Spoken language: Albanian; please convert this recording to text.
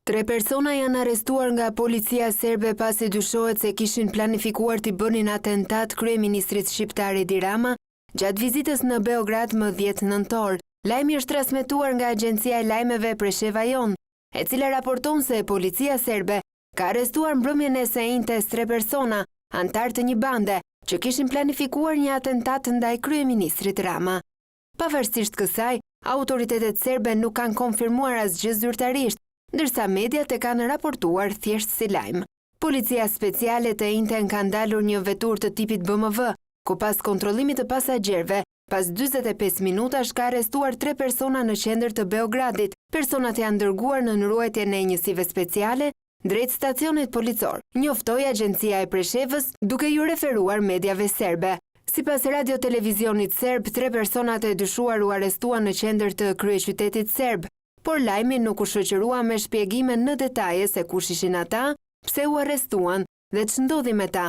3 persona janë arrestuar nga policia serbe pasi dyshohet se kishin planifikuar t'i bënin atentat kryeministrit shqiptar Edi Rama gjatë vizitës në Beograd më 10 nëntor. Lajmi është transmetuar nga agjencia e lajmeve Presheva Jon, e cila raporton se policia serbe ka arrestuar mbrëmjen e sejntes 3 persona, antar të një bande, që kishin planifikuar një atentat ndaj kryeministrit Rama. Pavarësisht kësaj, autoritetet serbe nuk kanë konfirmuar asgjë zyrtarisht, ndërsa mediat e kanë raportuar thjesht si lajm. Policia speciale të Inten ka ndalur një vetur të tipit BMW, ku pas kontrollimit të pasagjerëve, pas 45 minutash ka arrestuar 3 persona në qendër të Beogradit. Personat janë dërguar në ruajtjen e njësive speciale drejt stacionit policor, njoftoi agjencia e Preshevës duke ju referuar mediave serbe. Sipas radio televizionit serb, 3 personat e dyshuar u arrestuan në qendër të kryeqytetit serb, por lajmi nuk u shoqërua me shpjegime në detaje se kush ishin ata, pse u arrestuan dhe ç'ndodhi me ta.